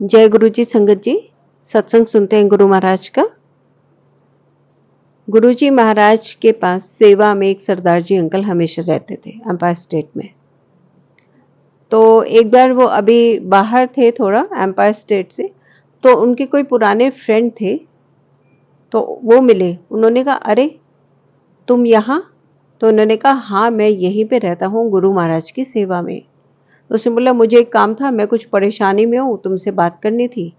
जय गुरु जी संगत जी। सत्संग सुनते हैं गुरु महाराज का। गुरु जी महाराज के पास सेवा में एक सरदार जी अंकल हमेशा रहते थे एम्पायर स्टेट में। तो एक बार वो अभी बाहर थे थोड़ा एम्पायर स्टेट से, तो उनके कोई पुराने फ्रेंड थे, तो वो मिले। उन्होंने कहा अरे तुम यहाँ? तो उन्होंने कहा हाँ मैं यहीं पे रहता हूँ गुरु महाराज की सेवा में। तो उसने बोला मुझे एक काम था, मैं कुछ परेशानी में हूँ, तुमसे बात करनी थी।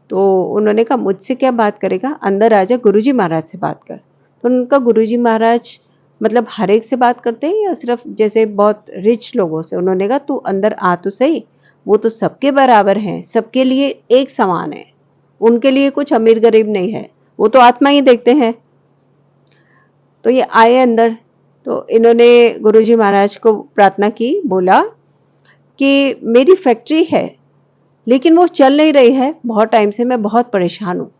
तो उन्होंने कहा मुझसे क्या बात करेगा, अंदर आ जा, गुरुजी महाराज से बात कर। तो उनका गुरुजी महाराज मतलब हर एक से बात करते हैं या सिर्फ जैसे बहुत रिच लोगों से? उन्होंने कहा तू अंदर आ तो सही, वो तो सबके बराबर हैं, सबके लिए एक समान है, उनके लिए कुछ अमीर गरीब नहीं है, वो तो आत्मा ही देखते हैं। तो ये आए अंदर, तो इन्होंने गुरुजी महाराज को प्रार्थना की, बोला कि मेरी फैक्ट्री है लेकिन वो चल नहीं रही है, बहुत टाइम से मैं बहुत परेशान हूँ।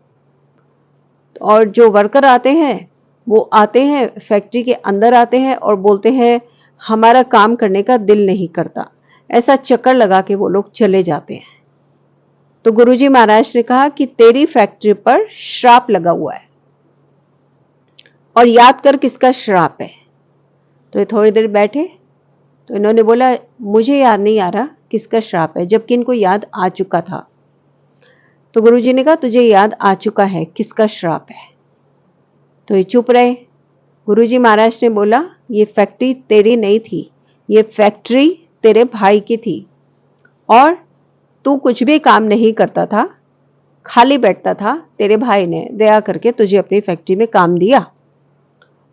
और जो वर्कर आते हैं वो आते हैं फैक्ट्री के अंदर आते हैं और बोलते हैं हमारा काम करने का दिल नहीं करता, ऐसा चक्कर लगा के वो लोग चले जाते हैं। तो गुरुजी महाराज ने कहा कि तेरी फैक्ट्री पर श्राप लगा हुआ है और याद कर किसका श्राप है। तो ये थोड़ी देर बैठे, तो इन्होंने बोला मुझे याद नहीं आ रहा किसका श्राप है, जबकि इनको याद आ चुका था। तो गुरुजी ने कहा तुझे याद आ चुका है किसका श्राप है। तो ये चुप रहे। गुरुजी महाराज ने बोला ये फैक्ट्री तेरी नहीं थी, ये फैक्ट्री तेरे भाई की थी और तू कुछ भी काम नहीं करता था, खाली बैठता था। तेरे भाई ने दया करके तुझे अपनी फैक्ट्री में काम दिया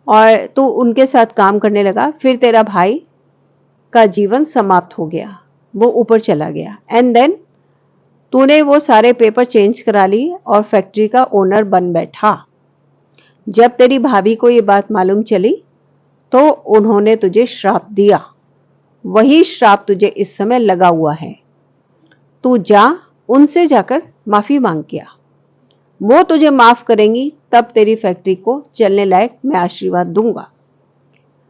और तू उनके साथ काम करने लगा। फिर तेरा भाई का जीवन समाप्त हो गया, वो ऊपर चला गया एंड देन तूने वो सारे पेपर चेंज करा ली और फैक्ट्री का ओनर बन बैठा। जब तेरी भाभी को ये बात मालूम चली तो उन्होंने तुझे श्राप दिया, वही श्राप तुझे इस समय लगा हुआ है। तू जा, उनसे जाकर माफी मांग के आ, वो तुझे माफ करेंगी, तब तेरी फैक्ट्री को चलने लायक मैं आशीर्वाद दूंगा।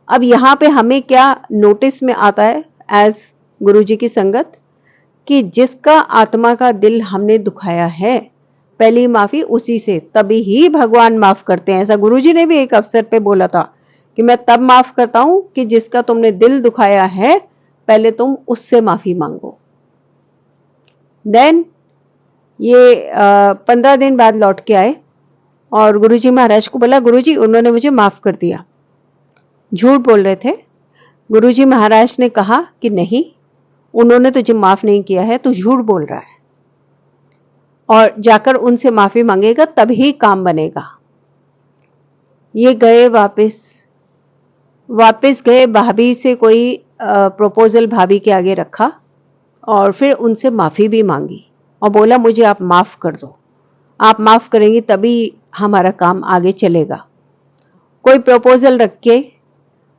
अब यहाँ पे हमें क्या नोटिस में आता है एज गुरुजी की संगत, कि जिसका आत्मा का दिल हमने दुखाया है पहली माफी उसी से, तभी ही भगवान माफ करते हैं। ऐसा गुरुजी ने भी एक अवसर पे बोला था कि मैं तब माफ करता हूं कि जिसका तुमने दिल दुखाया है पहले तुम उससे माफी मांगो। देन ये 15 दिन बाद लौट के आए और गुरुजी महाराज को बोला गुरुजी उन्होंने मुझे माफ कर दिया। झूठ बोल रहे थे। गुरुजी महाराज ने कहा कि नहीं, उन्होंने तुझे माफ नहीं किया है, तू झूठ बोल रहा है और जाकर उनसे माफी मांगेगा तभी काम बनेगा। ये गए वापस गए, भाभी से कोई प्रपोजल भाभी के आगे रखा और फिर उनसे माफी भी मांगी और बोला मुझे आप माफ कर दो, आप माफ करेंगी तभी हमारा काम आगे चलेगा। कोई प्रपोजल रख के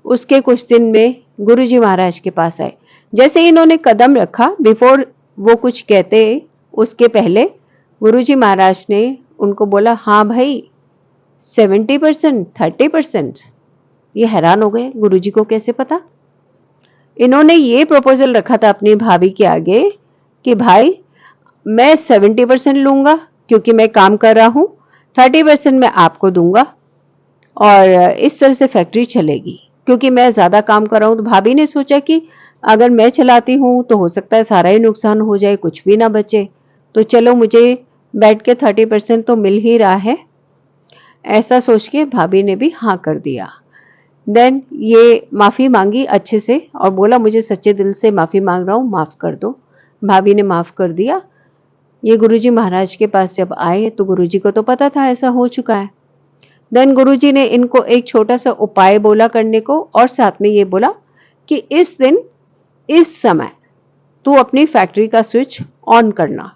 उसके कुछ दिन में गुरुजी महाराज के पास आए। जैसे ही इन्होंने कदम रखा, बिफोर वो कुछ कहते उसके पहले गुरुजी महाराज ने उनको बोला हाँ भाई 70%, 30%। ये हैरान हो गए, गुरुजी को कैसे पता। इन्होंने ये प्रपोजल रखा था अपनी भाभी के आगे कि भाई मैं 70% लूंगा क्योंकि मैं काम कर रहा हूँ, 30% मैं आपको दूंगा और इस तरह से फैक्ट्री चलेगी क्योंकि मैं ज्यादा काम कर रहा हूँ। तो भाभी ने सोचा कि अगर मैं चलाती हूँ तो हो सकता है सारा ही नुकसान हो जाए, कुछ भी ना बचे, तो चलो मुझे बैठ के 30% तो मिल ही रहा है। ऐसा सोच के भाभी ने भी हाँ कर दिया। देन ये माफी मांगी अच्छे से और बोला मुझे सच्चे दिल से माफी मांग रहा हूँ, माफ कर दो। भाभी ने माफ कर दिया। ये गुरुजी महाराज के पास जब आए तो गुरुजी को तो पता था ऐसा हो चुका है। देन गुरुजी ने इनको एक छोटा सा उपाय बोला करने को और साथ में ये बोला कि इस दिन इस समय तू अपनी फैक्ट्री का स्विच ऑन करना।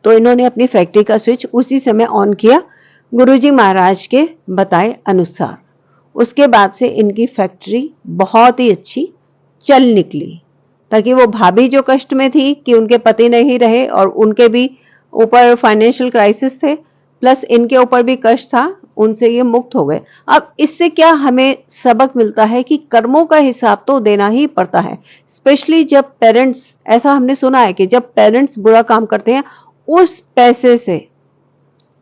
तो इन्होंने अपनी फैक्ट्री का स्विच उसी समय ऑन किया गुरुजी महाराज के बताए अनुसार। उसके बाद से इनकी फैक्ट्री बहुत ही अच्छी चल निकली, ताकि वो भाभी जो कष्ट में थी कि उनके पति नहीं रहे और उनके भी ऊपर फाइनेंशियल क्राइसिस थे, प्लस इनके ऊपर भी कष्ट था, उनसे ये मुक्त हो गए। अब इससे क्या हमें सबक मिलता है कि कर्मों का हिसाब तो देना ही पड़ता है, स्पेशली जब पेरेंट्स, ऐसा हमने सुना है कि जब पेरेंट्स बुरा काम करते हैं, उस पैसे से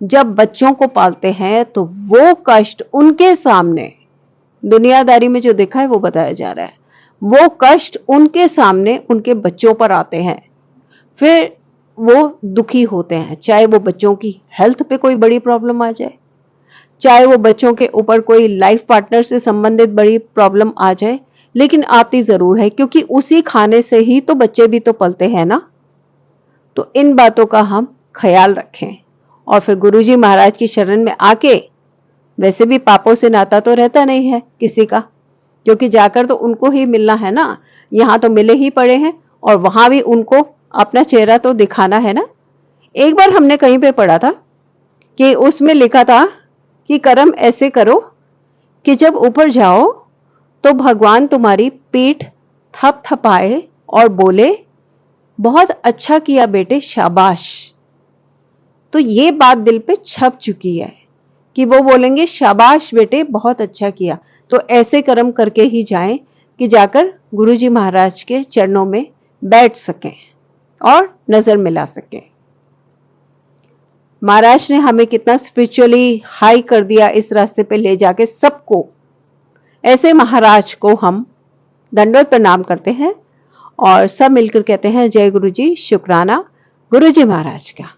जब बच्चों को पालते हैं तो वो कष्ट उनके सामने, दुनियादारी में जो देखा है वो बताया जा रहा है, वो कष्ट उनके सामने उनके बच्चों पर आते हैं, फिर वो दुखी होते हैं, चाहे वो बच्चों की हेल्थ पे कोई बड़ी प्रॉब्लम आ जाए, चाहे वो बच्चों के ऊपर कोई लाइफ पार्टनर से संबंधित बड़ी प्रॉब्लम आ जाए, लेकिन आती जरूर है, क्योंकि उसी खाने से ही तो बच्चे भी तो पलते हैं ना। तो इन बातों का हम ख्याल रखें और फिर गुरुजी महाराज की शरण में आके, वैसे भी पापों से नाता तो रहता नहीं है किसी का, क्योंकि जाकर तो उनको ही मिलना है ना, यहाँ तो मिले ही पड़े हैं और वहां भी उनको अपना चेहरा तो दिखाना है ना। एक बार हमने कहीं पे पढ़ा था कि उसमें लिखा था कि कर्म ऐसे करो कि जब ऊपर जाओ तो भगवान तुम्हारी पीठ थपथपाए और बोले, बहुत अच्छा किया बेटे, शाबाश। तो ये बात दिल पे छप चुकी है कि वो बोलेंगे शाबाश बेटे, बहुत अच्छा किया। तो ऐसे कर्म करके ही जाएं कि जाकर गुरुजी महाराज के चरणों में बैठ सकें और नजर मिला सकें। महाराज ने हमें कितना स्पिरिचुअली हाई कर दिया, इस रास्ते पे ले जाके सबको। ऐसे महाराज को हम दंडवत प्रणाम करते हैं और सब मिलकर कहते हैं, जय गुरुजी, शुक्राना गुरुजी महाराज का।